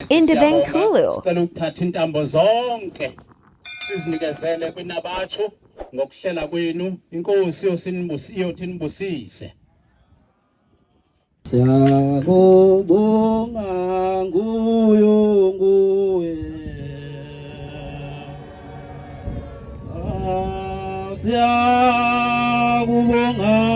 Indibenkulu. Sicela ukuthatha intambo zonke sizinikezele kwiNaBaChu ngokuhlela kwenu. Inkosi yosinibusise. Siyakubonga nguye. Siyakubonga.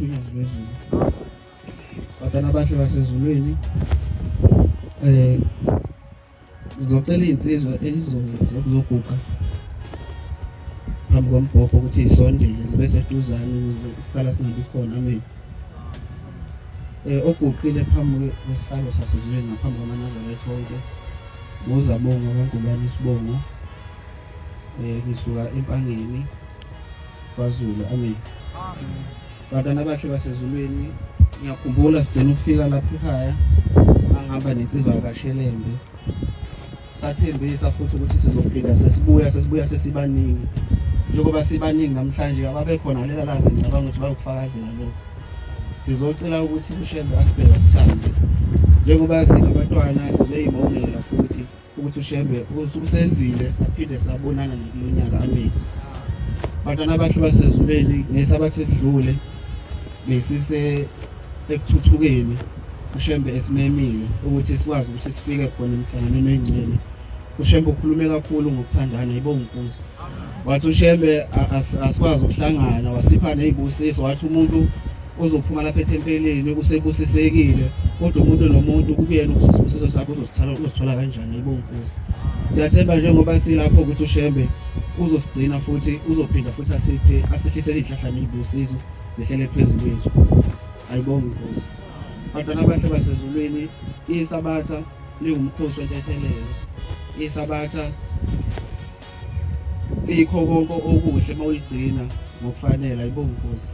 UNyazi Lwezulu. Abantwana abahle basezulwini ngizocela insizwa elizoguqa phambi kombhobho ukuthi isondele zibe seduzane ukuze isikhala singabi khona. Amen. Oguqile phambi kwesihlalo sasezulwini ngaphambi kwamanazareth wonke ngozabonga kaNgubani isibongo ngisuka empangeni kwaZulu. Amen. Abantwana abahle basezulwini ngiyakhumbula sigcina ukufika lapha ekhaya angihamba nensizwa kaShembe sathembisa futhi ukuthi sizophinda sesibuya sesibaningi njengoba sibaningi namhlanje ababekhona lela langa ngicabanga ukuthi bayokufakazela lokho. Sizocela ukuthi uShembe asibheke sithande njengoba sinabantwana sizoyibongela futhi ukuthi uShembe usenzile saphinde sabonana nalonyaka. Amen. Abantwana abahle basezulwini ngesabathi edlule besise ekuthuthukeni uShembe esimemile ukuthi sikwazi ukuthi sifike khona emhlanganweni wengcwele. uShembe ukhulume kakhulu ngokuthandana. Yibonga Nkosi. Wathi uShembe asikwazi ukuhlangana wasipha nezibusiso wathi umuntu uzophuma lapha ethempelini kusebusisekile kodwa umuntu nomuntu kuyena ukuthi isibusiso sakho uzosithola kanjani. Yibonga Nkosi. Siyathemba njengoba silapho ukuthi uShembe uzosigcina futhi uzophinda futhi asihlisele izihlahla nezibusiso zihlele phezulu kwethu. Ayibonga Nkosi. Abantwana abahle basezulwini isabatha lingumkhosi wentethelelo. Isabatha likho konke okuhle mawuyigcina ngokufanele. Ayibonga Nkosi.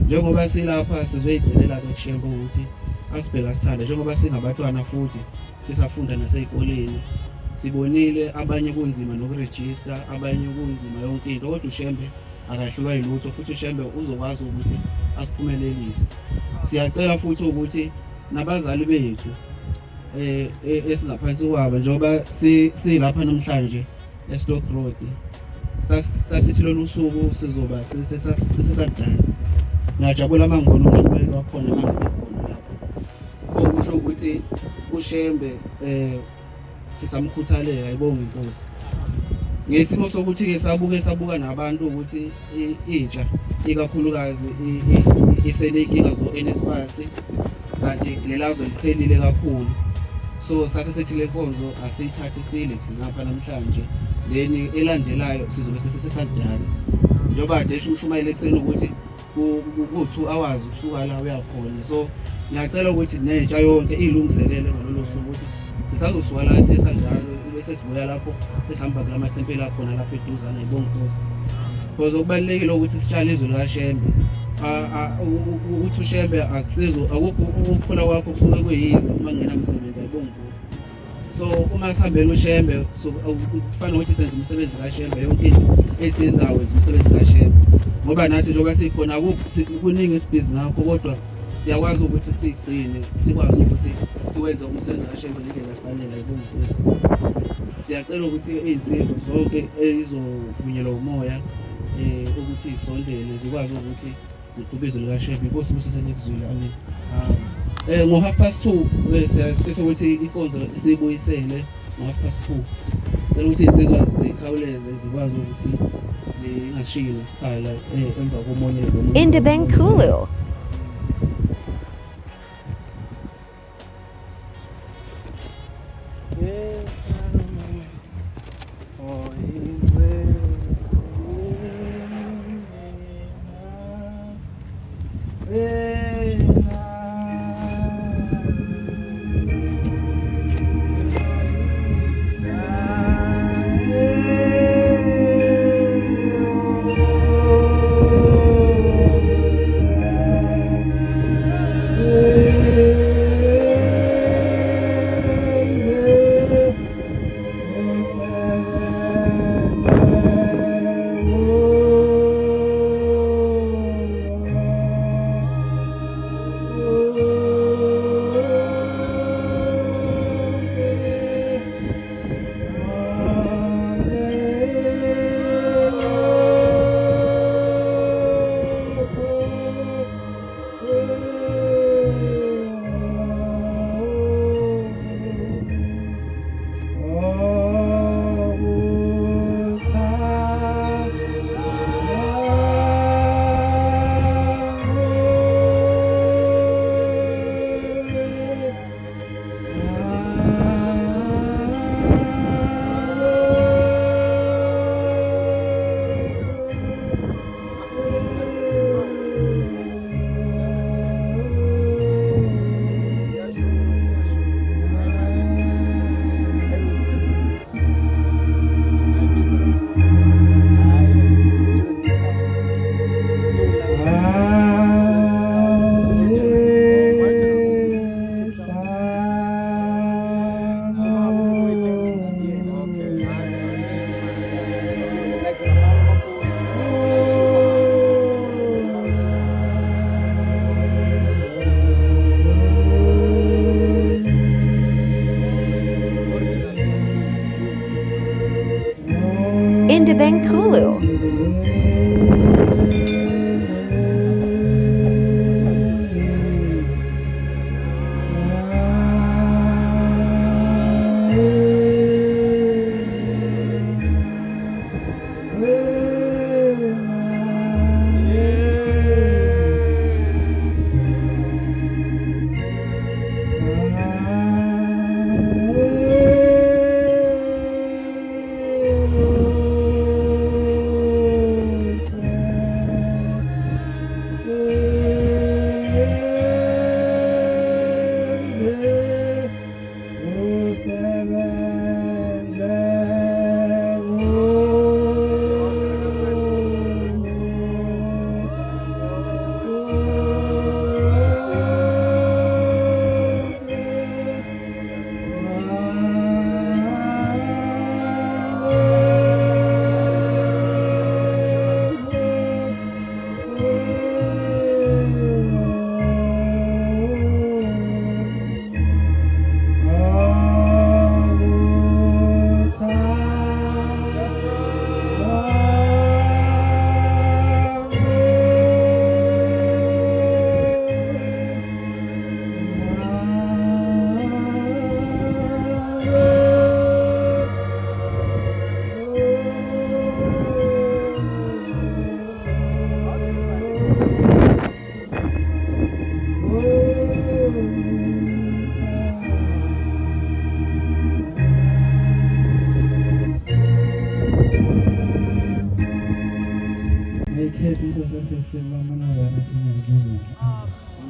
Njengoba silapha sizoyigcinela kuShembe ukuthi asibheka sithanda njengoba singabantwana futhi sisafunda nasezikoleni. Sibonile abanye kunzima nokuregister, abanye kunzima yonke into kodwa uShembe akahlulwa yilutho futhi uShembe uzokwazi ukuthi asiphumelelise. Siyacela futhi ukuthi nabazali bethu esingaphansi kwabo njengoba silapha namhlanje eStock Road sasithi lolu usuku sizoba sisadala. Ngiyajabula mangibona umshumeli wakhona mangikhona lapha. Okusho ukuthi uShembe sisamkhuthalela. Ayibonga Inkosi. Ngesimo sokuthi ke sabuka nabantu ukuthi intsha ikakhulukazi isenenkinga zo-NSFAS kanti lelazo liqhelile kakhulu. So sasisethi leNkonzo asiyithathe siyilethi ngapha namhlanje then elandelayo sizobe sesesadala. Njengoba kade shumayile ekseni ukuthi ku2 hours ukusuka la uyakhona. So ngiyacela ukuthi nentsha yonke ilungiselele ngalolu suku ukuthi sisazosuka la sesanjalo bese sibuya lapho esihamba kulamathempeli akhona lapha eduzane. Ayibonga Nkosi. Because okubalekile ukuthi sitshale izwi likaShembe ukuthi uShembe akusizo akukho ukukhula kwakho kusuke kuyize uma ngena umsebenzi. Ayibonga Nkosi. So uma sihambela uShembe so kufanele ukuthi senze umsebenzi kaShembe yonke into esiyenzayo wenza umsebenzi kaShembe ngoba nathi njengoba sikhona kuningi isibhizi ngakho kodwa siyakwazi ukuthi sigcine sikwazi ukuthi siwenze umsebenzi kaShembe ngendlela efanele kumvusi. Siyacela ukuthi izinsizwa zonke ezizovunyelwa umoya ukuthi isondele zikwazi ukuthi ziqhubeze likaShembe. Inkosi usisenzile amen. Ngo 2:30 siyafisa ukuthi inkonzo sibuyisele ngo 2:30. Cela ukuthi izinsizwa zikhawuleze zikwazi ukuthi zingashiyi nesikhala emva komonelo. NaBaChu. NaBaChu.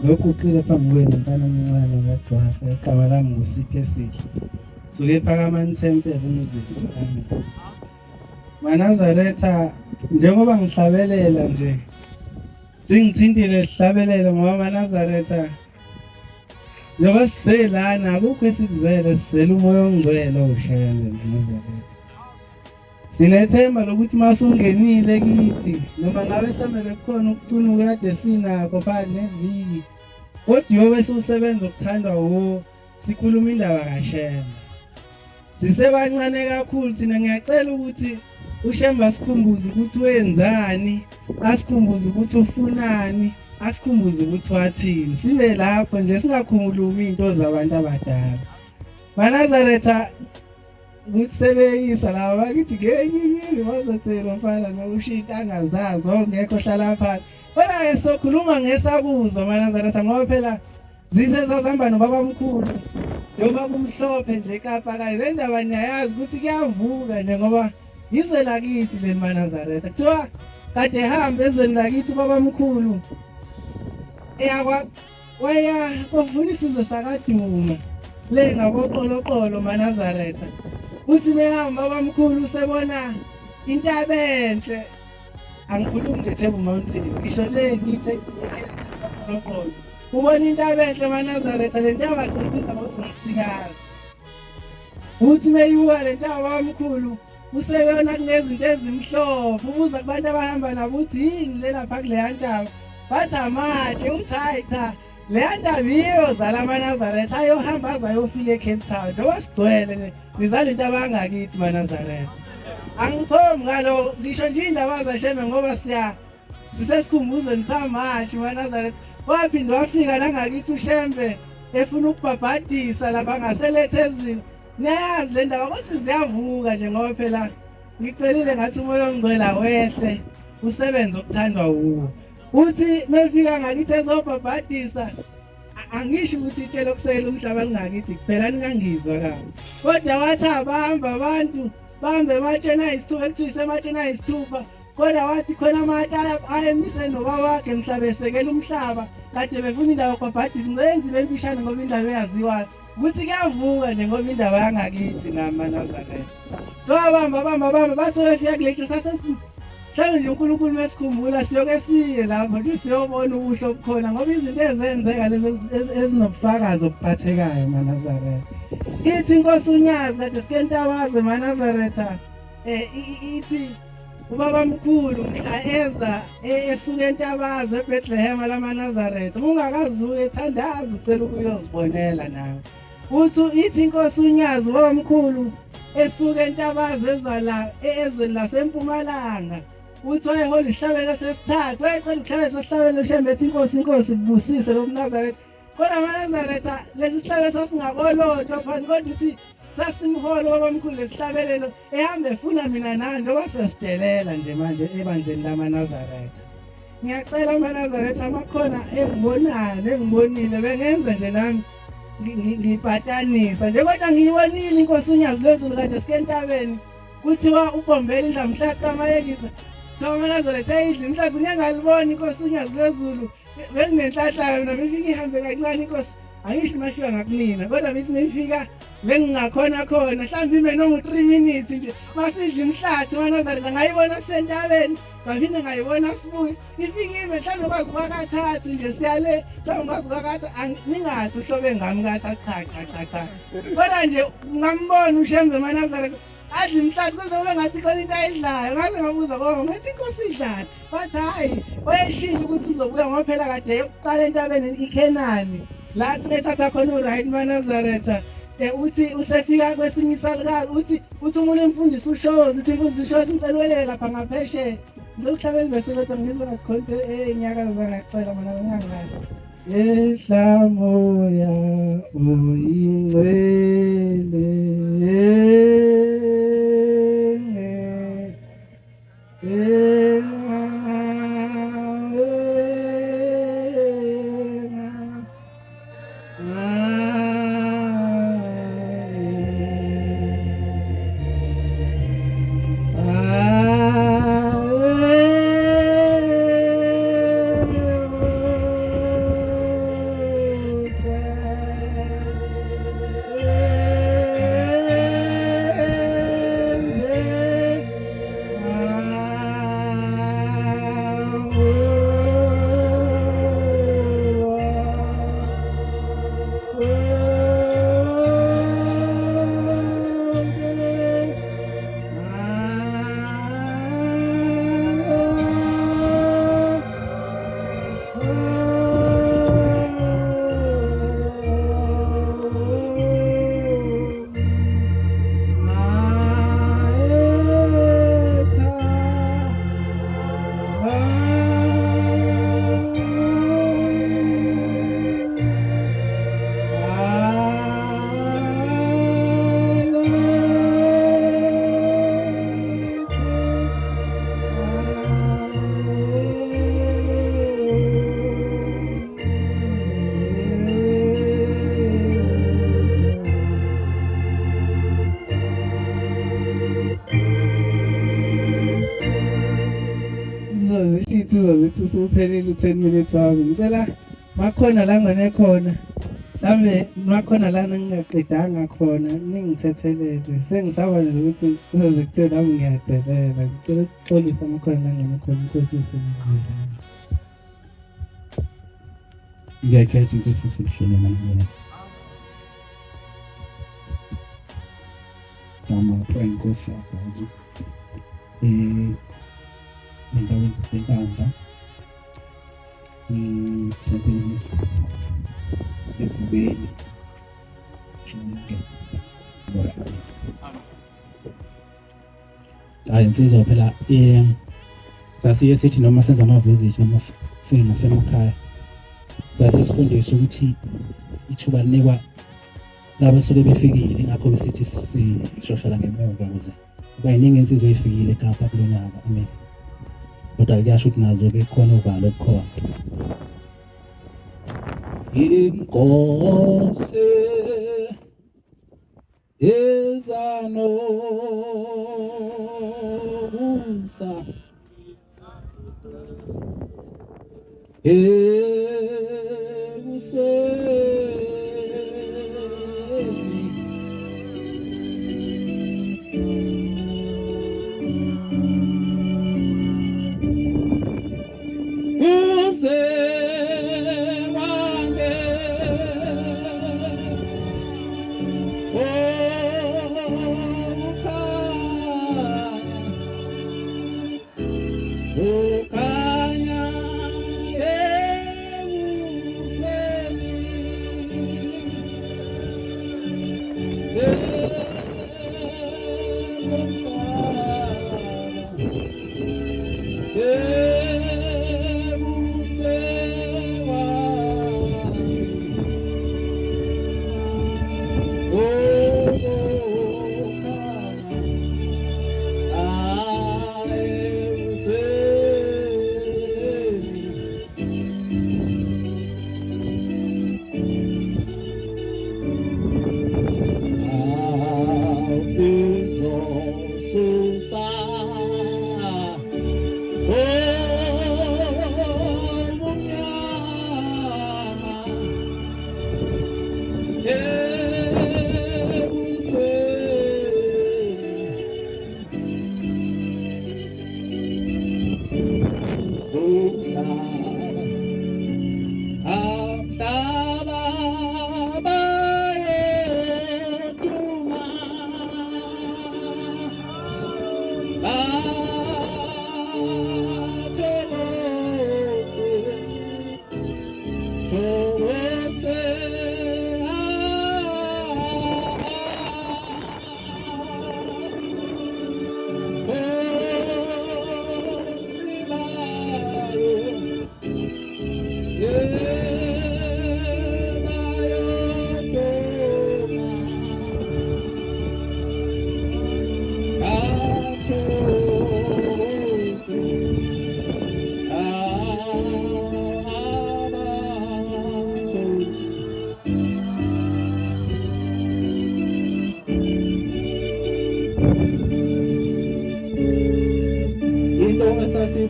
Lokhu uqile phambi kwenu mfana omncane ngaJohafa igama lami ngusiphe esihle suke phakama nithempele umzimba amen. Manazaretha njengoba ngihlabelela nje singithintile sihlabelela ngoba Manazaretha njengoba siselana akukho esikuzele sisela umoya ongcwele oshayela Manazaretha. Sinethemba lokuthi masungenile kithi noma ngabe mhlambe bekukhona ukuthuna kade sinakho phakathi neviki Kodwa bese usebenza ukuthandwa wo sikhuluma indaba kaShembe. Sisebancane kakhulu thina ngiyacela ukuthi uShembe asikhumbuze ukuthi wenzani, asikhumbuze ukuthi ufunani, asikhumbuze ukuthi wathini. Sibe lapho nje singakhulumi into zabantu abadala. MaNazaretha ukuthi sebeyisa laba bakithi ngeke wazothela mfana nokushita angazazi ongekho hlala phansi. Kodwa ke sokhuluma ngesakuzo MaNazaretha ngoba phela zisezazihamba nobabamkhulu. Njengoba kumhlophe nje Kapa kanye le ndaba niyayazi ukuthi kuyavuka nje ngoba izwe lakithi le MaNazaretha. Kuthiwa kade ehamba ezweni lakithi babamkhulu. Waya kufuna isizwe sakaDuma. Le ngaboqoloqolo MaNazaretha. Uthi behamba babamkhulu sebona intaba enhle. Angikhulumi ngeTable Mountain. Ngisho le ngithi eqoloqolo. Ubona intaba enhle MaNazaretha le ntaba siyibiza ngokuthi uNsikazi. Uthi meyiwa le ntaba babamkhulu usebona kunezinto ezimhlophe ubuza kubantu abahamba nabo uthi yini le lapha kule ntaba. Bathi amatshe uthi hayi cha le ntaba iyo zala MaNazaretha ayohamba azayofika eCape Town. Ngoba sigcwele nizala into abangakithi MaNazaretha. Angithomi ngalo ngisho nje indaba zaShembe ngoba sisesikhumbuzo samatshe MaNazaretha. Waphinde wafika langakithi uShembe efuna ukubhabhadisa lapha ngaselethe ezini. Niyazi le ndaba ukuthi ziyavuka nje ngoba phela ngicelile ngathi umoya ongcwele wehle usebenza ukuthandwa wuwo. Uthi mefika ngakithi ezobhabhadisa angisho ukuthi itshelo kusela umhlaba lingakithi kuphela ningangizwa kabi. Kodwa wathi abahamba abantu bahambe ematsheni ayisithupha ekuthiwa isematsheni ayisithupha. Kodwa wathi khona amatshe ayemise nobaba wakhe emhlaba esekela umhlaba kade befuna indawo yokubhabhadisa ngizenzi bempishane ngoba indaba eyaziwayo ukuthi kuyavuka nje ngoba indaba yangakithi naMaNazaretha. So abamba bathi befika kulecture mhlawumbe nje uNkulunkulu mesikhumbula siyoke siye lapho nje siyobona ubuhle obukhona ngoba izinto ezenzeka lezi ezinobufakazi obuphathekayo MaNazaretha. Ithi iNkosi uNyazi kade sikentabaze MaNazaretha ithi ubabamkhulu mhla eza esuke entabaze eBethlehem laMaNazaretha ungakazuye ethandaza ucela ukuyozibonela nawe. Uthi ithi iNkosi uNyazi ubabamkhulu esuke entabaze ezala ezweni laseMpumalanga. Uthi wayehola ihlabelo sesithathu wayecela ihlabelo sesihlabelo uShembe ethi inkosi kubusise lo MaNazaretha. Kodwa MaNazaretha lesi sihlabelo sasingakolotho phansi kodwa uthi sasimholo babamkhulu lesihlabelelo ehamba efuna mina nawe njengoba sesidelela nje manje ebandleni laMaNazaretha. Ngiyacela MaNazaretha amakhona engibonile bengenza nje nami ngibhatanisa nje kodwa ngiyibonile inkosi uNyazi Lwezulu kade sikentabeni kuthiwa ubombela indla mhlathi kaMayelisa. MaNazaretha idla mhlathi ngeke ngalibona inkosi uNyazi Lwezulu benginenhlanhla yona befika ihambe kancane inkosi angisho mashika ngakunina kodwa bese ngifika lengingakhona khona mhlawumbe ime noma 3 minutes nje masidla imhlathi MaNazaretha ngayibona sentabeni ngaphinde ngayibona sibuye ifike ime mhlawumbe kwazi kwakathathu nje siyale mhlawumbe kwazi kwakathathu ningathi uhlobe ngami kathi cha kodwa nje ngambona uShembe MaNazaretha adla imhlathi kuze kube ngathi khona into ayidlayo ngaze ngabuza ngoba ngathi inkosi idlala bathi hayi wayeshila ukuthi uzobuya ngoba phela kade yokuqala entabeni iKenani lathi bethatha khona uRight MaNazaretha. Uthi usefika kwesinye isalukazi uthi umuntu emfundisi ushozi uthi imfundisi ushozi imcelwelele lapha ngaphesheya ngizokuhlabela bese kodwa ngizwe ngathi khona enyakaza ngacela mina ngangani ehla moya uyingcwele ukuthi usuphelile u10 minutes wami. Ngicela makhona la ngene khona. Mhlambe makhona la ngingaqedanga khona ningithethelele. Sengisaba nje ukuthi uzoze kuthiwe nami ngiyadelela. Ngicela ukuxolisa makhona la ngene khona Inkosi uSengizwile. Ngiyakhetha ukuthi sihlele manje. Mama kwa Inkosi yakho. Endaweni zentanda. Shembe evubeni. Hayi insizwa phela sasiye sithi noma senza ama-visit noma singasemakhaya sasiye sifundiswe ukuthi ithuba linikwa laba suke befikile ingakho besithi sishoshela ngemuva ukuze kuba yiningi insizwa efikile eKapa kulonyaka amen kodwa kuyasho ukuthi nazo bekhona uvalo obukhona INkonzo ezano musa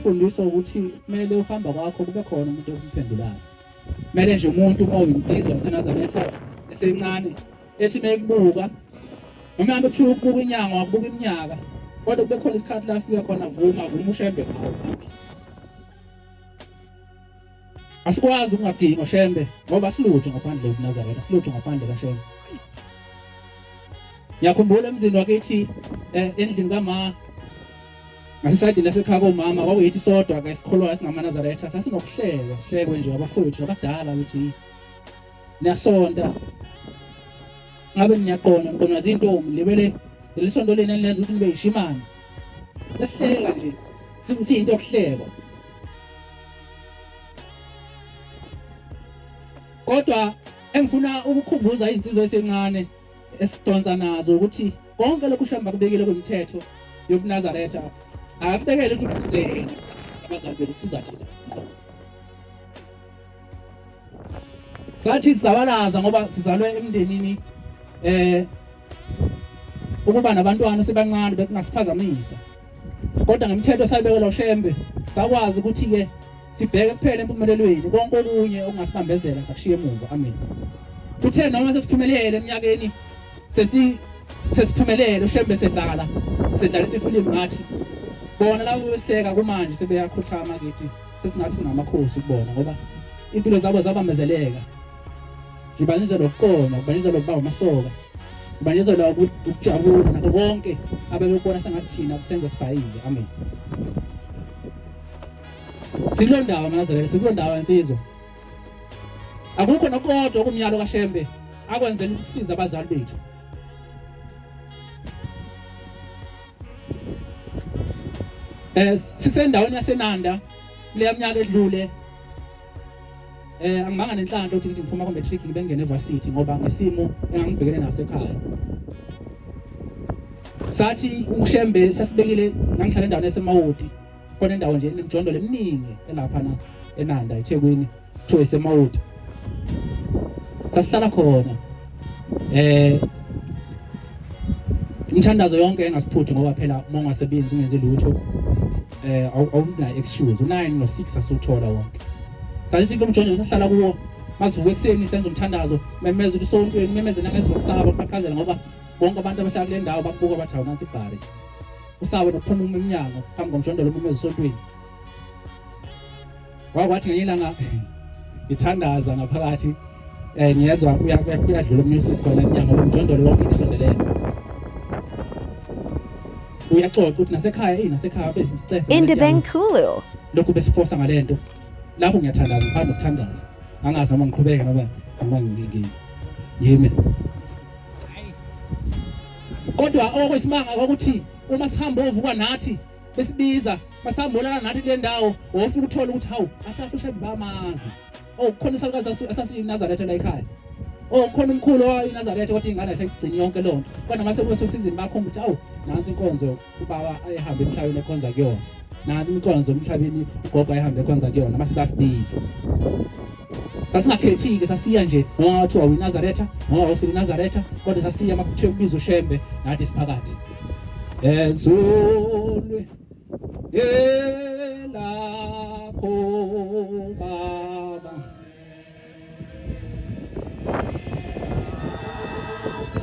Sifundiswa ukuthi kumele uhamba kwakho kube khona umuntu okumphendulayo. Kumele nje umuntu oyinsizwa waseNazaretha esencane ethi mekubuka noma ngabe kuthiwa ukubuka inyanga wakubuka iminyaka kodwa kube khona isikhathi la afika khona vuma uShembe ngawo. Asikwazi ukungadinga uShembe ngoba silutho ngaphandle koNazaretha silutho ngaphandle kaShembe. Ngiyakhumbula emzini wakithi endlini kaMa Ngasisayidini lasekhaya komama kwakuyithi sodwa ke sikholwa esingamaNazaretha sasinokuhleka sihlekwe nje abafowethu abadala ukuthi niyasonta ngabe niyaqona ngiqonwa izintombi libele lelisonto lena lenza ukuthi nibe yishimani lesihleka nje siyinto yokuhlekwa kodwa engifuna ukukhumbuza izinsizwa esencane esidonsa nazo ukuthi konke lokhu uShembe kubekile kwemithetho yobuNazaretha akubekele ukuthi kusizene abazali bethu kusiza thina sathi sizabalaza ngoba sizalwe emndenini ukuba nabantwana sebancane bekungasiphazamisa kodwa ngemithetho sayibekela uShembe sakwazi ukuthi ke sibheke kuphela empumelelweni konke okunye okungasibambezela sakushiya emuva. Amen. Kuthe noma sesiphumelele eminyakeni sesiphumelele uShembe sedlala isifilimu ngathi bona labo besihleka kumanje sebeyakhothama kithi sesingathi singamakhosi kubona ngoba impilo zabo zabambezeleka. Zibanizwa lokuqona, kubanizwa lokuba umasoka, kubanizwa ukujabula nakho konke ababekubona sengathina kusenza sibhayize. Amen. Sikulondawo manazalele, sikulondawo insizwa. Akukho nokodwa okumnyalo kaShembe akwenzela ukusiza abazali bethu. Sisendaweni yaseNanda le minyaka edlule angibanga nenhlanhla ukuthi ngiphuma ku-matric ngibe ngene evarsity ngoba ngesimo engangibhekene naso ekhaya. Sathi uShembe sasibekile ngangihlala endaweni yaseMawoti khona indawo nje enimjondolo eminingi elapha eNanda eThekwini kuthiwa eseMawoti. Sasihlala khona imthandazo yonke engasiphuthi ngoba phela uma ungasebenzi ungenze lutho awunayo excuse u9 no6 asuthola wonke. Sathi into umjondolo sasihlala kuwo masivuke ekseni senza umthandazo memeza ukuthi sontweni memeze nangezivokusaba baqhazela ngoba bonke abantu abahlala kule ndawo bakubuka bathi awunansi ibhari. Usawe nokuphuma eminyango phambi komjondolo memeza sontweni. Wakwathi ngenyilanga ngithandaza ngaphakathi ngiyezwa uyadlula umnyusisi khona eminyango umjondolo wonke isondelene. Uyaxoxa ukuthi nasekhaya bese sicefe. NaBaChu. Lokhu besifosa ngalento. Lapho ngiyathandaza ngaphandle ukuthandaza. Angazi noma ngiqhubeke noma ngiyime. Kodwa okwesimanga ukuthi uma sihamba ovuka nathi besibiza basambolana nathi kule ndawo wofuna ukuthola ukuthi hawu ahlahla uShembe bamazi. Kukhona isalukazi asasiyiNazaretha la ekhaya. Khona umkhulu wayiNazaretha kodwa ingane ayisegcini yonke lonto. Kodwa mase kweso season bakhomba ukuthi hawu nansi inkonzo ubaba ayehamba emhlabeni ekhonza kuyona. Nansi inkonzo emhlabeni ugogo ayehamba ekhonza kuyona mase basibiza. Sasingakhethiki sasiya nje noma wathiwa uyiNazaretha noma usiyiNazaretha kodwa sasiya makuthiwe kubiza uShembe nathi siphakathi. Ezulwe elakho baba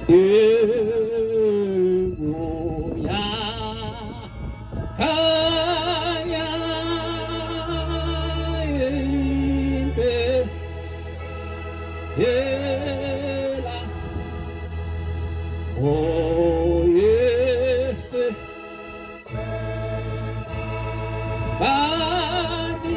Ebuya kaya impe ela oh yes baniko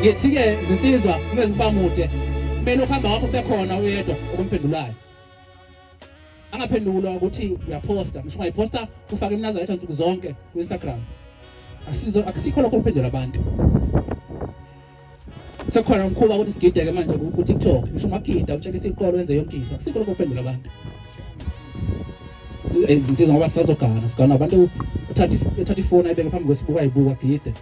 Ngithi-ke zinsizwa ungezibamude kumele uhamba wakho kube khona uyedwa okumphendulayo. Angaphendulwa ukuthi uyaposta ngisho ungayiposta ufake iNazaretha nsuku zonke ku-Instagram. Akusikho lokho ukuphendula abantu. Sekukhona umkhuba ukuthi sigideke manje ku-TikTok ngisho ungagida utshela isiqolo wenze yonke into. Akusikho lokho ukuphendula abantu. Izinsizwa ngoba sisazogana sigana abantu uthatha ifoni ayibeke phambi kwesibuko ayibuka agide.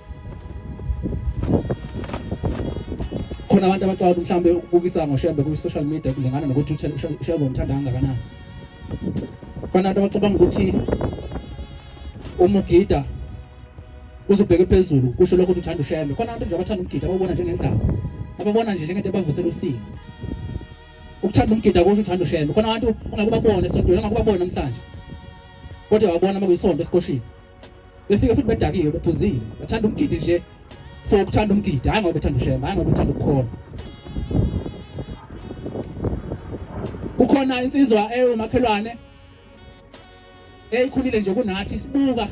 Khona abantu abacabanga mhlambe ukubukisa ngoShembe ku-social media kulingana nokuthi uShembe umthanda kangakanani. Khona abantu abacabanga ukuthi umugida uzubheke phezulu kusho lokho uthanda ushembe khona abantu nje abathanda umgidi ababona njengendlala ababona nje njengento ebavusela usinga ukuthanda umgidi kusho uthanda ushembe khona abantu ungakubabona esontweni ungakubabona namhlanje kodwa wabona uma kuyisonto esikoshini befike futhi bedakiwe bephuzile bathanda umgidi nje for ukuthanda umgidi hayi ngoba bethanda ushembe hayi ngoba bethanda ukukhona kukhona insizwa umakhelwane eyikhulile nje kunathi sibuka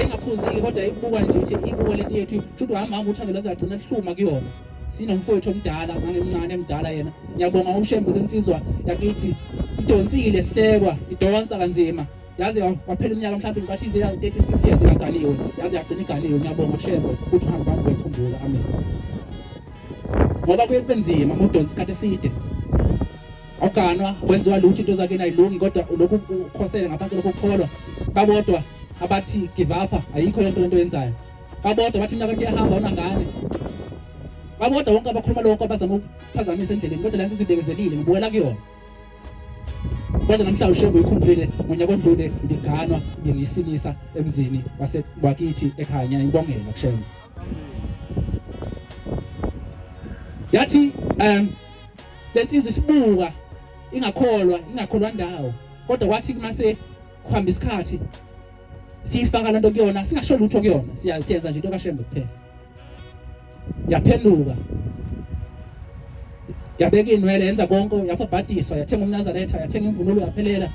engaphuziki kodwa ibuka nje ukuthi ibuka lento yethu futhi uhamba uthando lazagcina lihluma kuyona sinomfowethu omdala mangemncane emdala yena ngiyabonga umshembe sensizwa yakithi idonsile sihlekwa idonsa kanzima yazi waphela iminyaka mhlawumbe ngicathi ya 36 years ingagaliwe yazi yagcina igaliwe ngiyabonga umshembe ukuthi uhamba abantu bekhumbula amen ngoba kuyenzima udonsa isikhathi eside awuganwa wenziwa lutho into zakhe ayilungi kodwa lokhu ukhosele ngaphansi lokho ukukholwa babodwa abathi give up ayikho lento yenzayo babodwa bathi mina kuyahamba unangane babodwa wonke abakhuluma lokho abazama ukuphazamisa endleleni kodwa lansi sibekezelile ngibukela kuyona kodwa namhlanje ushembe uyikhumbulile ngonyaka odlule ngiganwa ngiyisinisa emzini wasebakithi ekhaya ngibongela kushembe yathi lensizwe isibuka ingakholwa ndawo kodwa kwathi mase kuhamba isikhathi siyifaka lento kuyona singasho lutho kuyona siyenza nje into kaShembe kuphela yaphenduka yabeka inwele yenza konke yafabhadiswa yathenga umNazaretha yathenga imvunulo yaphelela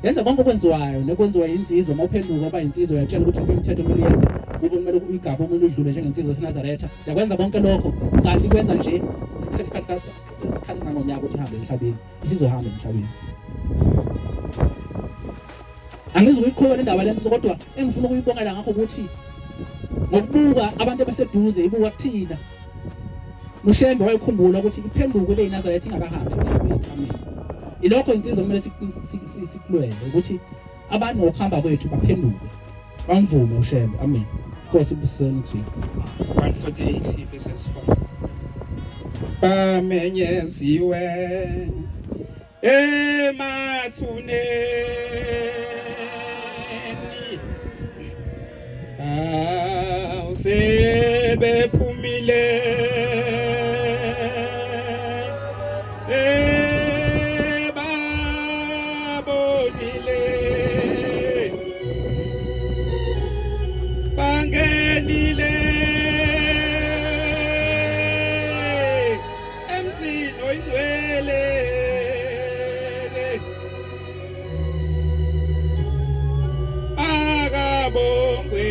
yenza konke okwenziwayo nekwenziwa insizwa mawuphenduka oba insizwa yatshela ukuthi imithetho kumele yenze ukuthi kumele uyigaba umuntu udlule njengensizwa seNazaretha yakwenza konke lokho kanti kwenza nje isikhathi ngonyaka ukuthi ihambe emhlabeni isizohamba emhlabeni angizukuyiqhubela indaba lenzo kodwa engifuna ukuyibongela ngakho ukuthi ngokubuka abantu abaseduze ibuka kuthina noShembe wayekhumbula ukuthi iphenduke beyiNazaretha ingakahambi emhlabeni amen ilokho insizwa kumele sikulwele ukuthi abantu ngokuhamba kwethu baphenduke bamvume uShembe amen Nkosi ibuseni kuthi 148 verses 4 bamenyeziwe emathuneni sebephumile sebabonile bangenile emzini oyingcwele akabongwe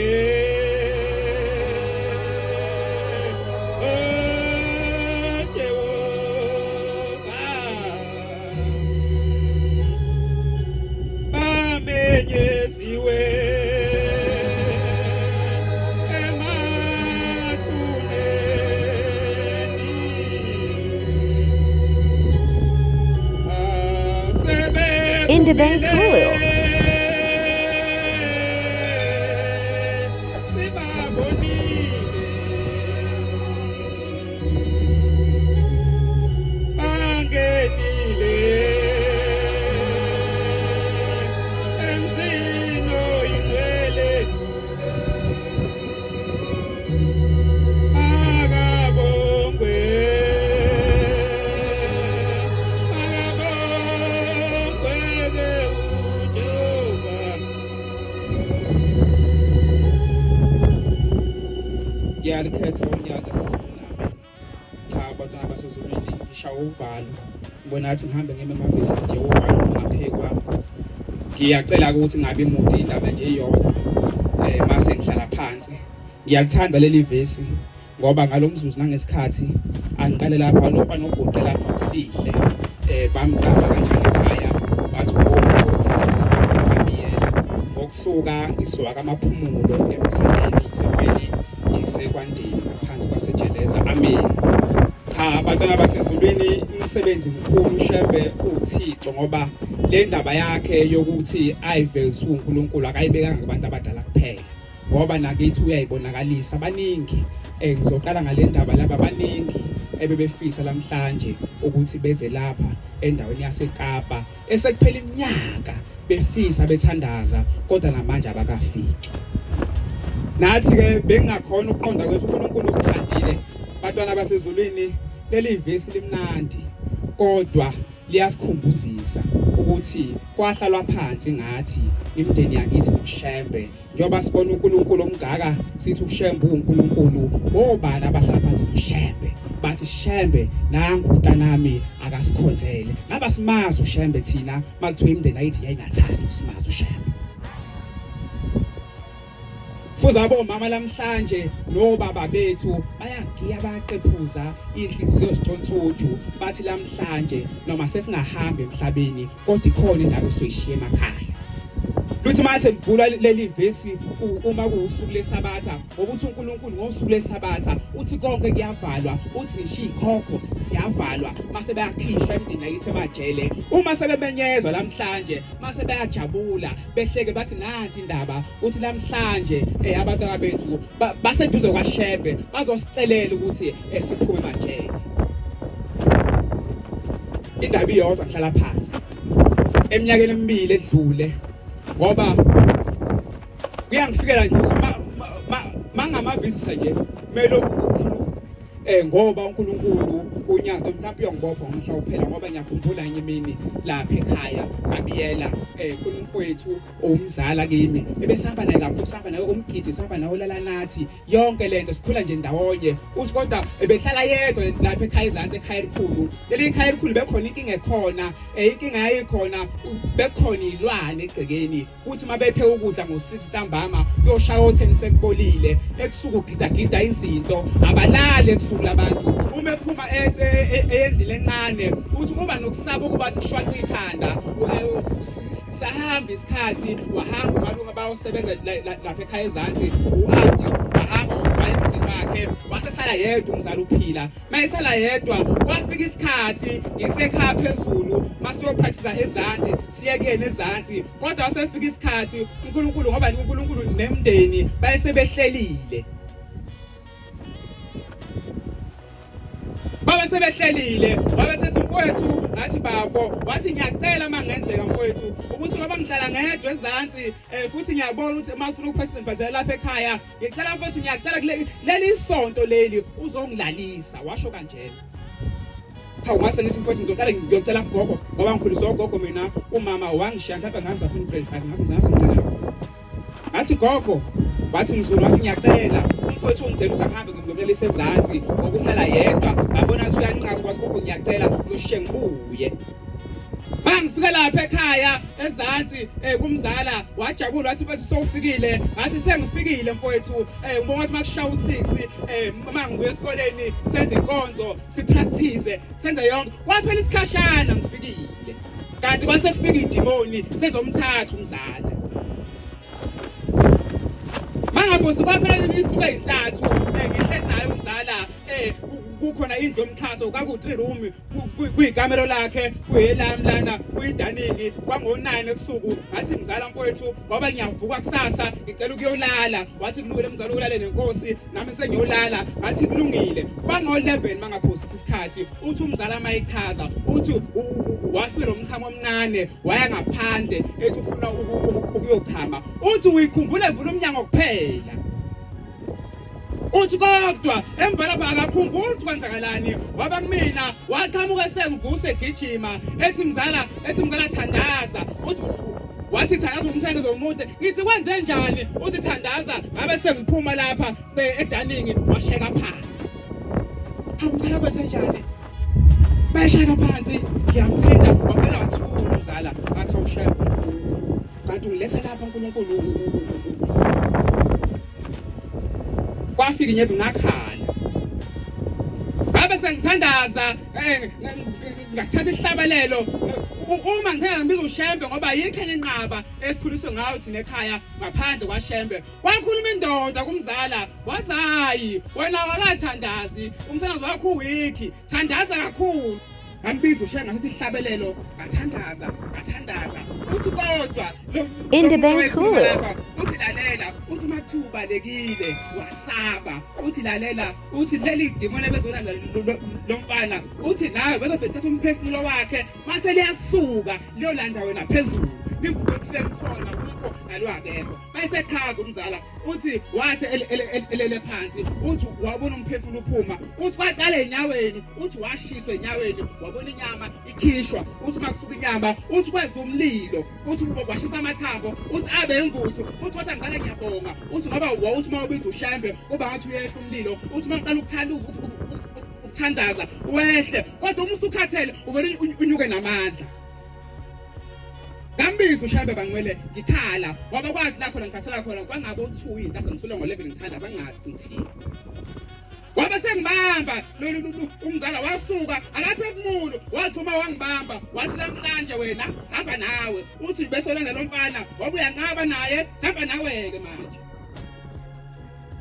bamenyeziwe emathuneni In the bank Hulu. Ngiyakhetha unyaka sasonami cha abantwana basezulwini ngishawa uvalo ngibona ngathi ngihambe ngime emavisi nje uvalo ngaphekwa ngiyacela ukuthi ngabe imude indaba nje iyodwa mase ngihlala phansi ngiyalithanda leli vesi ngoba ngalomzuzu nangesikhathi angiqale lapha lopa nobhuqe lapha usihle bamqapha kanjalo ekhaya bathi ukusebenzisa ngamiyela ngokusuka ngisuka amaphumulo emthandeni ithempeli isekwandini ngaphansi kwasejeleza amen cha abantwana basezulwini umsebenzi mkhulu uShembe uThixo ngoba le ndaba yakhe yokuthi ayiveze uNkulunkulu akayibekanga ngabantu abadala kuphela ngoba nakithi uyayibonakalisa abaningi ngizoqala ngale ndaba laba abaningi ebebefisa namhlanje ukuthi beze lapha endaweni yaseKapa esekuphela iminyaka befisa bethandaza kodwa namanje abakafiki nathi ke bengakhona ukuqonda ukuthi uNkulunkulu usithandile bantwana basezulwini leli ivesi limnandi kodwa liyasikhumbuzisa ukuthi kwahlalwa phansi ngathi imindeni yakithi noShembe njengoba sibona uNkulunkulu omgaka sithi uShembe uNkulunkulu obani abahlala phansi noShembe bathi Shembe nangu umntanami akasikhonzele ngaba simazi uShembe thina makuthiwa imindeni ayithi yayingathandi simazi uShembe futhi abomama lamhlanje nobaba bethu bayagiya bayaqephuza inhliziyo zicontshuju bathi lamhlanje noma sesingahambi emhlabeni kodwa ikhona indaba esoyishiya emakhaya luthi mase livulwa leli vesi uma kuusuku lesabatha ngokuthi uNkulunkulu ngosuku lesabatha uthi konke kuyavalwa uthi ngisho ikhokho siyavalwa mase bayakhishwa emndeni lakithi emajele uma sebemenyezwa lamhlanje mase bayajabula behleke bathi nanti indaba uthi lamhlanje abantwana bethu baseduze kwaShembe bazosicelela ukuthi siphume emajele indaba iyodwa ngihlala phansi eminyakeni emibili edlule ngoba kuyangifikela nje ukuthi mangamavisa nje kumele ukukhuluma ngoba uNkulunkulu unyazi mhlawumbe uyongibopha ngomhla uphela ngoba ngiyakhumbula enye imini lapha ekhaya ngabiyela khona umfowethu umzala kimi ebesihamba naye kakhulu sihamba naye umgidi sihamba naye olala nathi yonke lento sikhula nje ndawonye uthi kodwa ebehlala yedwa lapha ekhaya izansi ekhaya elikhulu leli ekhaya elikhulu bekhona inkinga ekhona inkinga yayikhona bekhona ilwane egcekeni uthi mabephe ukudla ngo6 ntambama kuyoshaya o10 sekubolile ekusuka ugidagida izinto abalale ekusuka labantu uma ephuma endlini encane uthi kuba nokusaba ukuba kushwaqa ikhanda sahamba isikhathi wahamba umalunga bayosebenza lapha ekhaya ezansi uanti wahamba wayemzini wakhe wasesala yedwa umzala uphila mayesala yedwa kwafika isikhathi ngisekhaya phezulu masiyophathisa ezansi siyekene ezansi kodwa wasefika isikhathi uNkulunkulu ngoba uNkulunkulu nemndeni bayesebehlelile baba sebehlelile baba sesimfowethu ngathi bafo wathi ngiyacela mangenzeka mfowethu ukuthi ngoba ngihlala ngedwa ezansi futhi ngiyabona ukuthi mafuna ukuphathisa impazela lapha ekhaya ngicela mfowethu ngiyacela leli isonto leli uzongilalisa washo kanjena hawu ngase ngithi mfowethu ngizocela ngiyocela kugogo ngoba ngikhuliswa ugogo mina umama wangishiya mhlawumbe ngasafuna ugrade 5 ngicela ngathi gogo wathi mzulu wathi ngiyacela umfowethu ungicela ukuthi ahambe ngimlelise ezansi ngokuhlala yedwa ngabona ukuthi uyanqasa kwathi gogo ngiyacela uyoshiye ngibuye mangifika lapha ekhaya ezansi kumzala wajabula wathi mfowethu sowufikile ngathi sengifikile mfowethu ubona ukuthi makushaya u6 mangibuye esikoleni senze INkonzo sipractice senze yonke kwaphela isikhashana ngifikile kanti kwase kufika idimoni sezomthatha umzala mangaphosi kwaphela izinsuku ezintathu ngihle naye umzala kukhona indlu yomkhaso kaku3 room kuyikamero lakhe kuyelami lana kuyidaningi kwango9 ebusuku ngathi mzala mfowethu ngoba ngiyavuka kusasa ngicela ukuyolala wathi kulungile mzala ulale nenkosi nami sengiyolala ngathi kulungile kwango11 mangaphosisa isikhathi uthi umzala mayichaza uthi wafika lomchamo omncane waya ngaphandle ethi ufuna ukuyochama uthi uyikhumbule vula umnyango kuphela uthi kodwa emva lapha akakhumbuli ukuthi kwenzakalani waba kumina waqhamuka sengivuse egijima ethi mzala thandaza uthi wathi thandaza umthando zomude ngithi kwenze njani uthi thandaza ngabe sengiphuma lapha edaningi washeka phansi hawu mzala kwenze njani bayashaka phansi ngiyamthinta wavela wathula umzala ngathi awushaya kanti uletha lapha uNkulunkulu kwafika inyebe ngakhala ngabe sengithandaza ngathanda ihlabalelo uma ngithanda ngibiza uShembe ngoba yikho enye inqaba esikhuliswe ngayo thina ekhaya ngaphandle kwaShembe kwakhuluma indoda kumzala wathi hayi wena awakathandazi umsebenzi wakho uwiki thandaza kakhulu ngambiza uShembe ngathi ihlabelelo ngathandaza uthi kodwa In the bank cooler. uthi lalela uthi mathubalekile wasaba uthi lalela uthi leli demon ebezolanda lo mfana uthi nawe bezofethatha umphefumulo wakhe mase liyasuka liyolanda wena phezulu livuke kusethona ukho nalwakekho mayesekhaza umzala uthi wathi elele phansi uthi wabona umphefumulo uphuma uthi kwaqala enyaweni uthi washiswa enyaweni wabona inyama ikhishwa uthi makusuka inyama uthi kweza umlilo uthi washisa amathambo uthi abe enguthu uthi wathi ngicela ngiyabonga uthi ngoba uthi mawubiza uShembe kuba ngathi uyehla umlilo uthi maqala ukuthandaza wehle kodwa uma usukhathele uvele unyuke namandla ngambiza uShembe bangcwele ngikhala ngoba kwathi la khona ngikhathela khona kwangabe u2 into ngisule ngo11 ngithandaza ngingazi ngithini wabe sengibamba umzala wasuka akaphefumulo wathuma wangibamba wathi namhlanje wena sihamba nawe uthi bese lana lo mfana wabuya ngaba naye sihamba nawe ke manje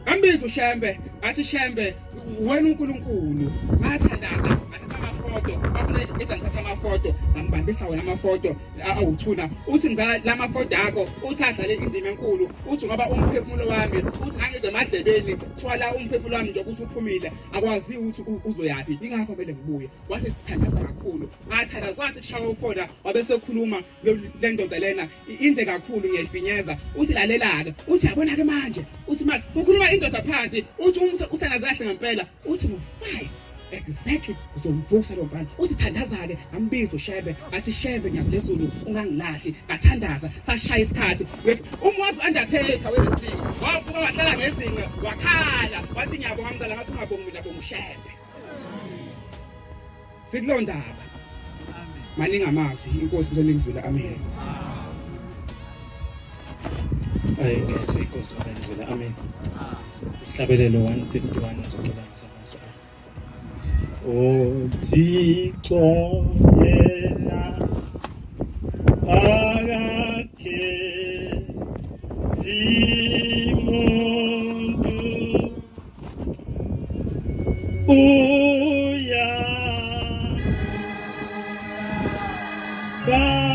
ngambiza uShembe ngathi Shembe wena uNkulunkulu ngathandaza ngathatha amafoto bakule ethi ngithatha amafoto ngambambisa wena amafoto awuthuna uthi ngizala lamafoto akho uthi adlale indima enkulu uthi ngoba umphefumulo wami uthi ngangizwe emadlebeni thwala umphefumulo wami nje kusuphumile akwazi ukuthi uzoyapi ingakho kumele ngibuye wathi thandaza kakhulu ngathanda kwathi kushawa ufona wabesekhuluma le ndoda lena inde kakhulu ngiyayifinyeza uthi lalela ke uthi yabona ke manje uthi manje ukhuluma indoda phansi uthi uthandaza kahle ngempela uthi ngo5 exactly uzomvusa lo mfana uthi thandaza ke ngambiza uShembe ngathi Shembe UNyazi Lwezulu ungangilahli ngathandaza sashaya isikhathi umwazi undertaker wewrestling wavuka wahlala ngezinqe wakhala wathi ngiyabonga mzala ngathi ungabongi mina bonga uShembe sikulondaba maningi amazi inkosi msenikuzile amen ayikhethe inkosi abengcwele amen isihlabelelo 151 ngizocela ngesamazwi o Thixo yena akakhe timuntu uya ba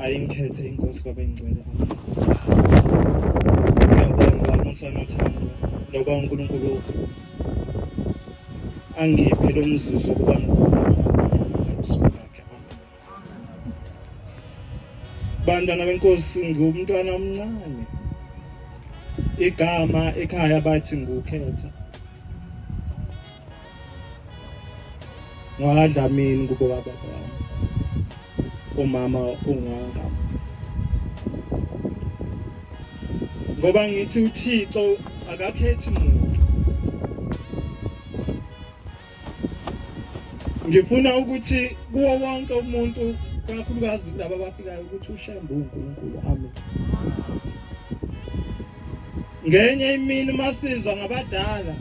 ayingikhethe inkosi kwabengcwele ngiyabonga musanothando noba uNkulunkulu angiphe lo mzuzu ukuba ngiqhubeka ebusuku bakhe bantwana benkosi ngumntwana omncane igama ekhaya bathi ngukhetha ngadla mina kubo baba wami umama unganga ngoba ngithi uThixo akakhethi umuntu ngifuna ukuthi kuwo wonke umuntu kakhulukazi laba abafikayo ukuthi uShembe uNkulunkulu amen ngenye imini masizwa ngabadala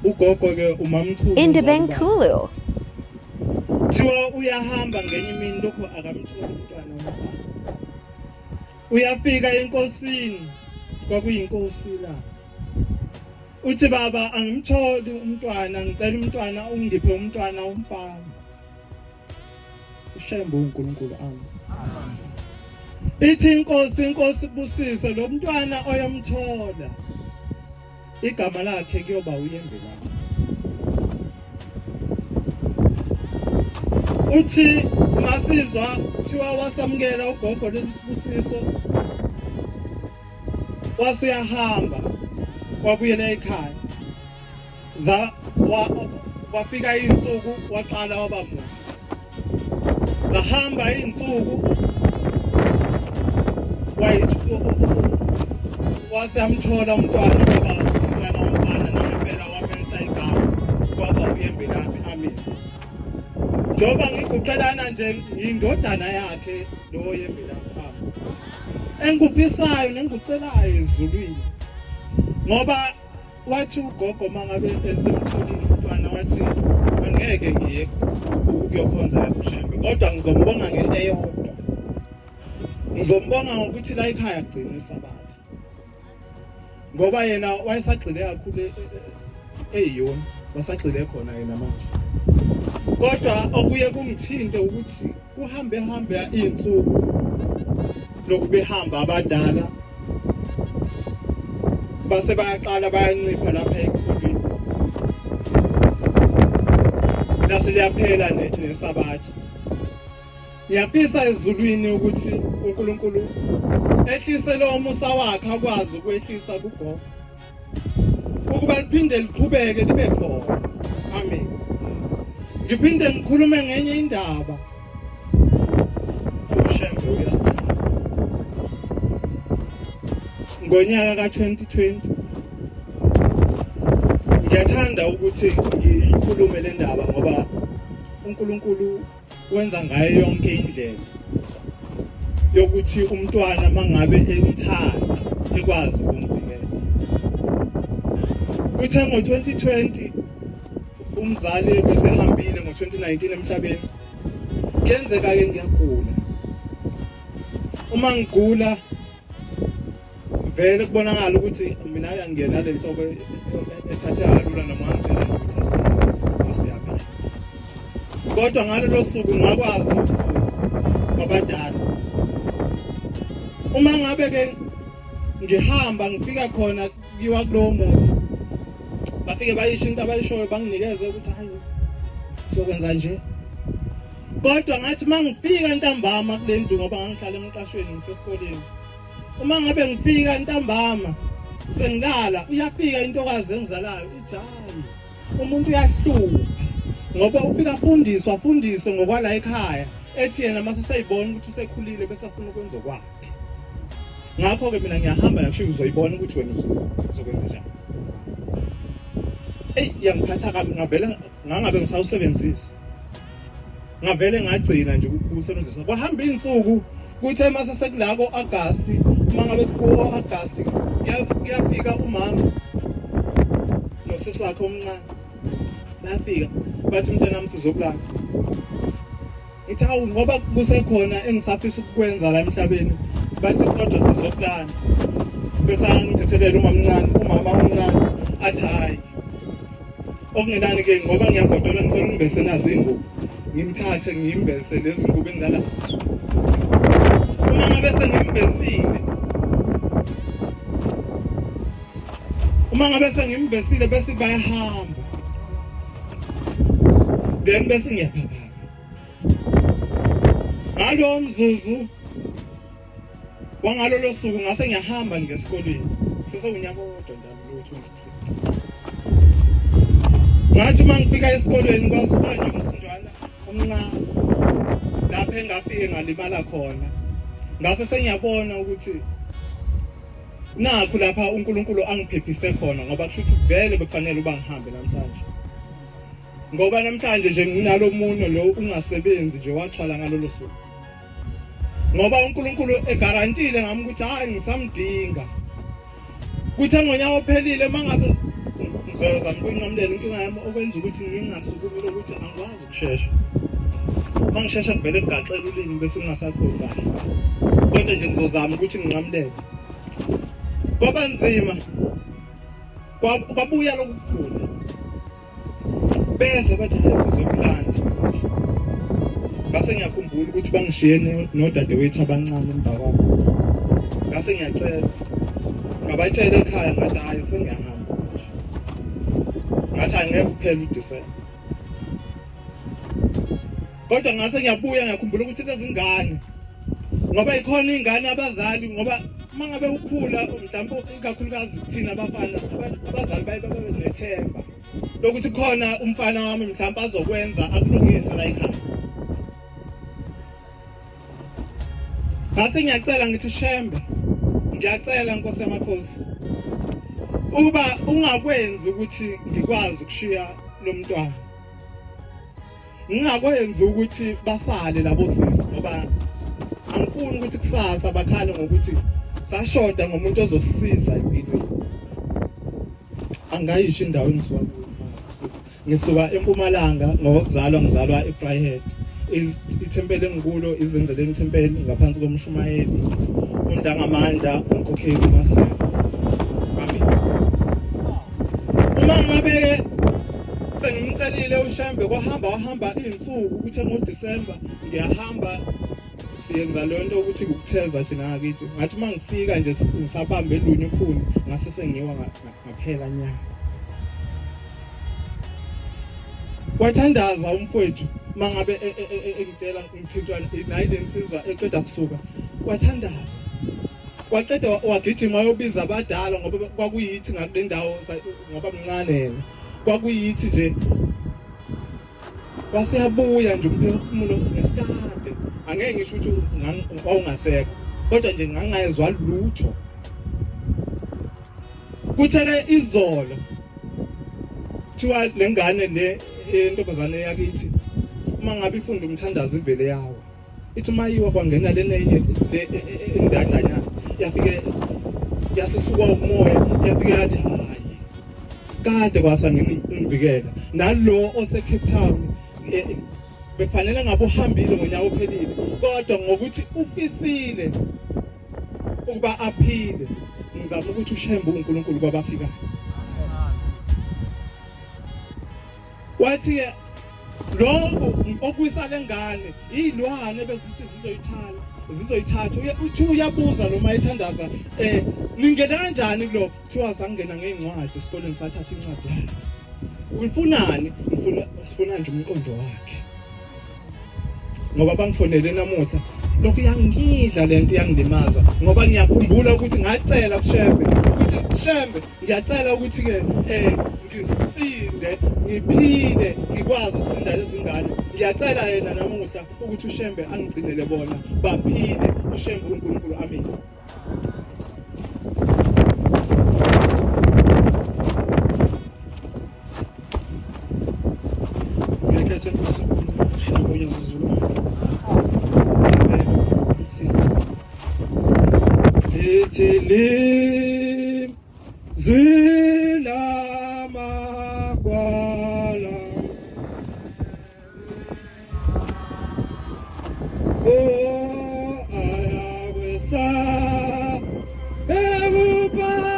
ugogo ke umamthulu NaBaChu. thiwa uyahamba ngenye imini lokho akamtholi umntwana womfana uyafika enkosini kwakuyinkosi la uthi baba angimtholi umntwana ngicela umntwana ungiphe umntwana womfana uShembe uNkulunkulu ami ithi inkosi busise lo mntwana oyamthola igama lakhe kuyoba uyembelani uthi masizwa thiwa wasamukela ugogo lesisibusiso wasuyahamba wabuyela ekhaya wafika insuku waqala wabamuhle zahamba insuku wasamthola umntwana ngoba umntwana womfana nempela waphetha igama kwaba uyembelani amen njoba ngiguqelana nje indodana yakhe lo yembelani amen engikufisayo nengikucelayo ezulwini ngoba wathi ugogo mangabe esemtholile umntwana wathi angeke ngiye ukuyokhonza eShembe kodwa ngizombonga ngento eyodwa ngizombonga ngokuthi la ekhaya agcina isabatha ngoba yena wayesagxile kakhulu eyiyona wasagxile khona yena manje kodwa okuye kungithinte ukuthi kuhambe izinsuku lokubehamba abadala base bayaqala bayancipha lapha ekholweni lase liyaphela nesabatha ngiyafisa ezulwini ukuthi uNkulunkulu ehlise lo musa wakhe akwazi ukwehlisa kugogo ukuba liphinde liqhubeke libe khona amen ngiphinde ngikhulume ngenye indaba uShembe uyasithanda ngonyaka ka2020 ngiyathanda ukuthi ngikhulume le ndaba ngoba uNkulunkulu wenza ngayo yonke indlela yokuthi umntwana mangabe emthanda ekwazi ukumvikela kuthe ngo2020 umzali besehambile ngo2019 emhlabeni kuyenzeka ke ngiyagula uma ngigula vele kubonakala ukuthi mina ngiyangena le nhlobo ethathe kalula noma ngitshela ukuthi asiyaphi kodwa ngalelo suku ngakwazi kwabadala uma ngabe ke ngihamba ngifika khona kiwa kulowo muzi bafike bayisho into abayishoyo banginikeze ukuthi hayi sokwenza nje kodwa ngathi mangifika ntambama kule ndlu ngoba ngihlala emqashweni ngisesikoleni uma ngabe ngifika ntambama sengilala uyafika intokazi engizalayo ijayi umuntu uyahlupha ngoba ufika fundiswe ngokwala ekhaya ethi yena mase sayibona ukuthi usekhulile bese afuna ukwenza kwakhe ngakho ke mina ngiyahamba ngisho uzoyibona ukuthi wena uzokwenza njani yangiphatha kabi ngavele ngangabe ngisawusebenzisa ngavele ngagcina nje ukusebenzisa kwahamba izinsuku kuthe mase sekulako August mangabe ku August kuyafika umama nosisi wakhe omncane bafika bathi mntana msizokulala ithi hawu ngoba kusekhona engisafisa ukukwenza la emhlabeni bathi kodwa sizokulala bese angithethelele umama omncane athi hayi okungenani ke ngoba ngiyagodola ngicela ungimbese nazi ingubo ngimthathe ngimbese lezi ngubo engilala uma ngabe sengimbesile bese bayahamba then bese ngiyaphaphama ngalo mzuzu wangalolo suku ngase ngiyahamba ngesikoleni sesewunyaka kodwa njalo lo 2020 ngathi mangifika esikoleni kwasuka nje umsindwana omncane lapha engafike ngalimala khona ngase sengiyabona ukuthi nakho lapha uNkulunkulu angiphephise khona ngoba kushuthi vele bekufanele uba ngihambe namhlanje ngoba namhlanje nje nginalo muno lo ungasebenzi nje waxhwala ngalolo suku ngoba uNkulunkulu egarantile ngami ukuthi hayi ngisamdinga. Kuthe ngonyaka ophelile mangabe ngizozama ukunqamulela inkinga yami okwenza ukuthi ngingasukumi ukuthi angikwazi ukushesha. Mangishesha kuvele kugaxela ulimi bese ngingasakhuluma. Kodwa nje ngizozama ukuthi nginqamulele. Kwaba nzima. Kwabuya lokukhula. Bese bathi sizokulanda. Base ngiyakhumbula ukuthi bangishiye nodadewethu abancane emva kwami. Base ngiyacela. Ngabatshela ekhaya ngathi hayi sengiyahamba. Ngathi angeke kuphele uDisemba. Kodwa ngase ngiyabuya ngiyakhumbula ukuthi lezi ngane ngoba ikhona ingane abazali ngoba mangabe ukhula mhlawumbe ikakhulukazi thina abafana abazali baye babe nethemba lokuthi khona umfana wami mhlawumbe azokwenza akulungise la ekhaya. Ngase ngiyacela ngithi Shembe ngiyacela Nkosi yamakhosi uba ungakwenzi ukuthi ngikwazi ukushiya lo mntwana. Ngingakwenzi ukuthi basale labo sisi ngoba angifuni ukuthi kusasa bakhale ngokuthi sashoda ngomuntu ozosisiza empilweni. Angayisho indawo engisuka kuyo sisi. Ngisuka eMpumalanga ngokuzalwa ngizalwa eFryhead. Ithempeli engikulo izenzeleni ithempeli ngaphansi komshumayeli uNdlangamandla unkhokheli uMasiya. Amen. Uma ngabe sengimcelile uShembe wahamba izinsuku ukuthi ngoDisemba ngiyahamba siyenza lonto ukuthi ukutheza thina ngakithi ngathi mangifika nje ngisabambe elunye ikhuni ngase sengiwa ngaphela nya. Wathandaza umfowethu mangabe engitshela ngithintwa nayi lensizwa eqeda kusuka wathandaza. Waqeda wagijima wayobiza abadala ngoba kwakuyithi ngakule ndawo ngoba mncane yena. Kwakuyithi nje wasiyabuya nje umphefumulo ngesikade angeke ngisho ukuthi wawungasekho kodwa nje ngangayezwa lutho. Kutheke izolo thiwa lengane le intombazane yakithi uma ngabe ifunda umthandazo ivele yawo ithi mayiwa kwangena lena indadanyana yafike yasisuka umoya yafike yathi hayi kade kwasa ngivikela nalo ose Cape Town bekufanele ngabe uhambile ngonyaka ophelile kodwa ngokuthi ufisile ukuba aphile ngizama ukuthi uShembe uNkulunkulu kwabafikayo. Wathi lokho okwisale ngane izilwane bezithi zizoyithatha uthi uyabuza noma ethandaza ningena kanjani kuloko kuthiwa sangena ngeincwadi esikoleni sathatha incwadi yakhe. Ufunani sifuna nje umqondo wakhe ngoba bangifonele namuhla lokho yangidla lento yangidimaza ngoba ngiyakhumbula ukuthi ngacela kuShembe ukuthi Shembe ngiyacela ukuthi ke ngisinde ngiphile ngikwazi ukusinda lezi ngane. Ngiyacela yena namuhla ukuthi uShembe angigcinele bona baphile uShembe uNkulunkulu. Amen. Ngiyakhetha Shembe UNyazi Lwezulu. Sister. Lethele zila makwala oh ayawesa ebupagame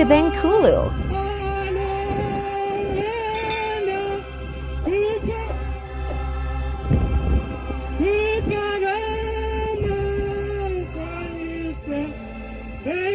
NaBaChu. Hey,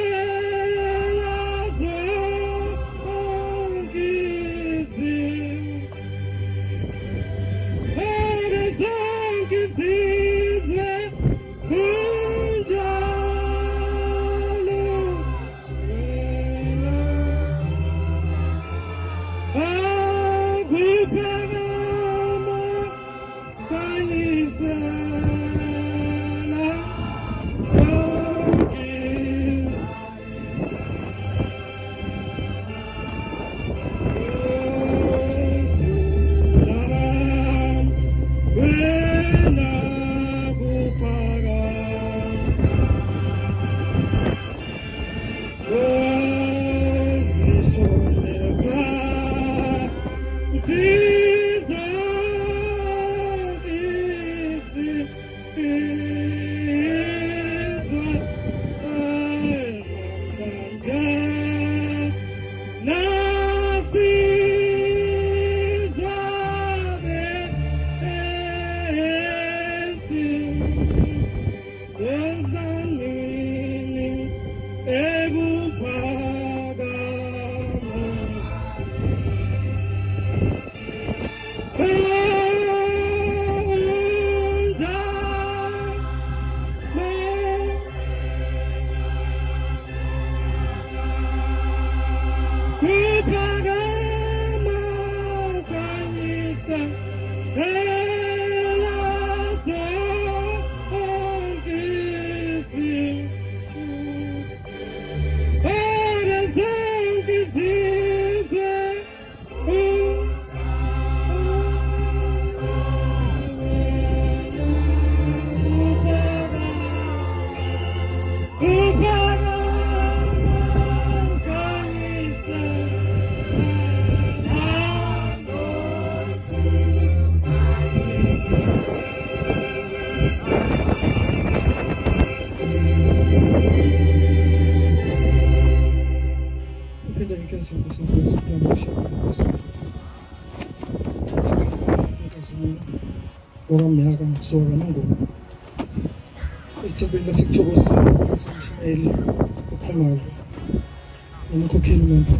okamnyaka ngisoka nangoma ethembeni lasekuthokozini phakathi komshayeli okhomalo nomkhokheli wempahla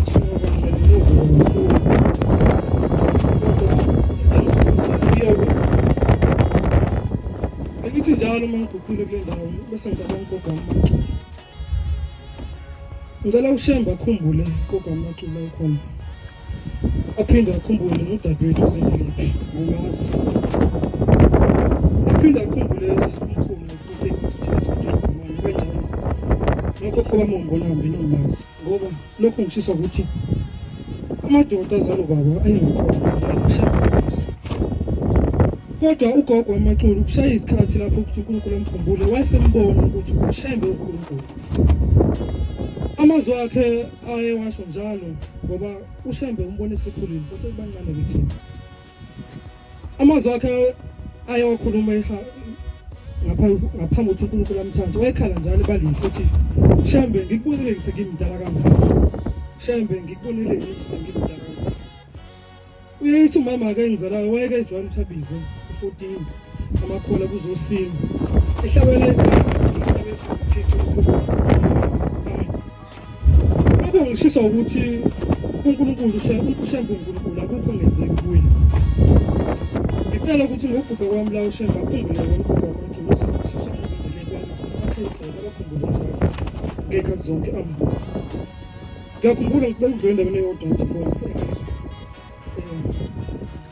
kusuka kwandlela novo ngithi njalo mangiguqile kule ndawo bese ngicabanga ugogo wami ngicela uShembe akhumbule ugogo wami la ekhona aphinde akhumbule nodadewethu uZendeliphi ngomazi aphinde akhumbule umkhulu ukuthi uthatha imali kanjalo lokho khoba ngibona hambi nomazi ngoba lokho ngishisa ukuthi amadoda azalo baba ayengakhona uShembe kodwa ugogo wamaChulu kushaya isikhathi lapho ukuthi uNkulunkulu amkhumbule wayesembona ukuthi uShembe uNkulunkulu amazwi akhe ayewasho njalo ngoba uShembe umbonisa ekhulile sesebancane kithi amazwi akhe ayewakhuluma ngaphambi ukuthi uNkulunkulu amthande wayekhala njalo balise ethi Shembe ngikubonile sekimdala kangaka Shembe ngikubonile sekimdala kangaka uyethi umama ake ngizalayo wayeke ejwayele uthabize u14 amakhola kuzosini ehlabela isithitho ukukhuluma ngishiswa ukuthi uNkulunkulu uShembe uNkulunkulu akukho ngenzeki kuye ngicela ukuthi ngoguga kwami la uShembe akhumbule ngoguga wakhe usiswa umzindele kwami akhayisela abakhumbule njalo ngekhathi zonke ngiyakhumbula ngicela ukudlula endaweni eyodwa nje phone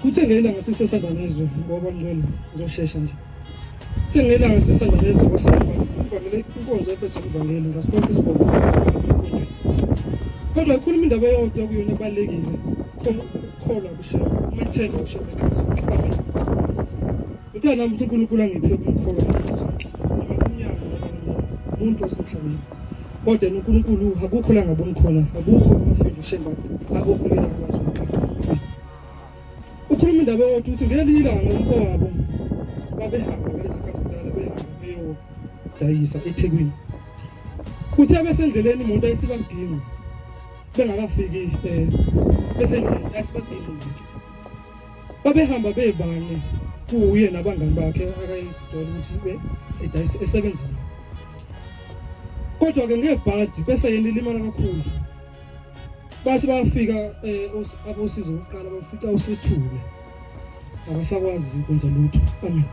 kuthengela ngasisesanda nezwe ngoba ngcwele ngizoshesha nje kuthengela ngasisesanda nezwe kwasemvangeli INkonzo ephethe ivangeli ngasiphotha isibongo kodwa ikhuluma indaba eyodwa kuyona ebalekile ukukholwa kuShembe umethemba uShembe ekhazonke amen uthi nami uNkulunkulu angiphe ukukholwa ekhazonke umnyaka umuntu osemhlabeni kodwa uNkulunkulu akukho la ngaboni khona akukho amafindo uShembe akukho la kwazi ukuqala ukhuluma indaba eyodwa uthi ngelilanga umfowabo babehamba balesikhathidala behamba beyodayisa eThekwini uthe besendleleni imoto ayisibaginqa bengakafiki besendleleni ayisibaginqa umuntu babehamba bebane kuye nabangani bakhe akayidwala ukuthi edayisa esebenzile kodwa ke ngebhadi bese yena ilimala kakhulu base bafika abosizo oqala bafica usethule abasakwazi kwenza lutho amen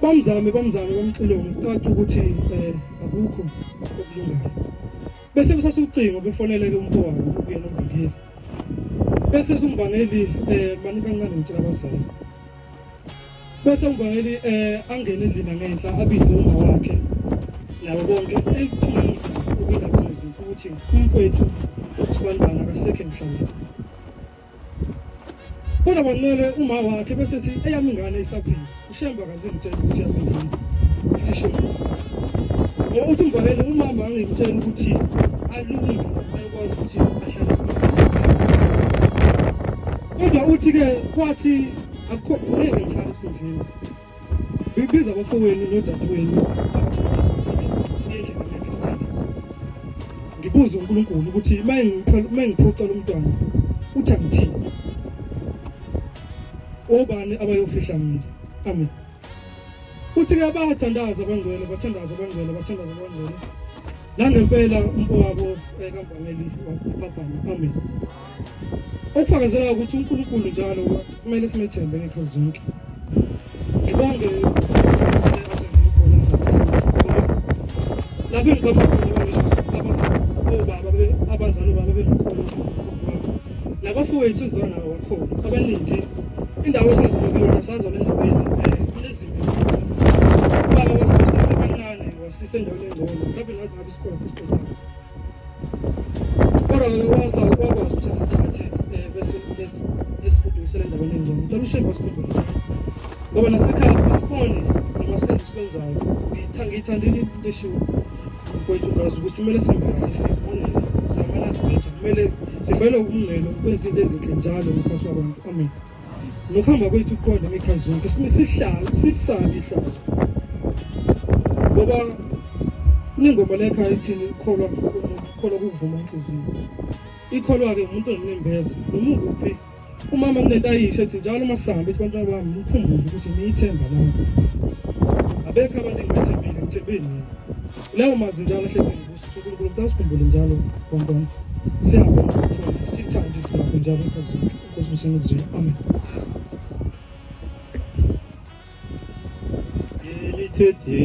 bamzame bamxilonga kucaca ukuthi akukho okulungayo bese besathu ucingo befoneleke umfowabo ukuyena umvangeli bese umvangeli mani kancane ngitshela abazali bese umvangeli angene endlini ngenhla abize uma wakhe nabo bonke ekuthula ukundaba ezinzima ukuthi umfowethu uThibandana akasekho emhlabeni kodwa banele uma wakhe bese sithi eyami ingane isaphila uShembe akazingitshela ukuthi yami ingane isishilo Uthi ngivakele umama angimtshela ukuthi alunge ayokwazi ukuthi ahlale esikhundleni. Kodwa uthi ke kwathi akukho ngeke ngihlale esikhundleni. Bibiza abafowenu nodadewenu siyedle ngamandla sithandaze. Ngibuza uNkulunkulu ukuthi mengiphuca lo mntwana uthi angithini. Obani abayofihla mina. Amen. Uthi ke bathandaza abangcwele nangempela umfowabo kaMvangeli waPaphana. Amen. Okufakazela ukuthi uNkulunkulu njalo kumele simethembe ngekhathi zonke. Ngibonge asenzile khona lapho ngigama khona abangisho obaba abazali baba bengakhona nabafowethu zona abakhona abaningi indawo esazalwa kuyona sazalwa endaweni kunezimo baba wasisusa sebancane wasise endaweni engcono mhlawumbe nathi ngabe isikole siqedile kodwa wakwazi ukuthi asithathe bese esifundisele endaweni engcono ngicela uShembe asikhumbule ngoba nasekhaya sisibone namasenzo sikwenzayo ngiyithandile into eshiwo mfowethu ugazi ukuthi kumele sihambe kahle sizibone zamana sibetha kumele sivele ukungcelo ukwenza into ezinhle njalo ngaphansi kwabantu. Amen. Nokuhamba kwethu uqonda ngekhazi zonke sihlala sisabi ihlazo ngoba ningoma lekhaya ithini kholwa kuvuma inhliziyo ikholwa ke umuntu onembeza noma ukuphi umama kunento ayisho ethi njalo masambe isibantwana bami ukukhumbule ukuthi niyithemba lapho abekho abantu engibethembile ngithembeni mina leyo mazi njalo hlezi ngibuza ukuthi uNkulunkulu mtasikhumbule njalo bonke sihambe khona sithande isilapho njalo ekhazi zonke Nkosi musenokuzwela. Amen. Elithethe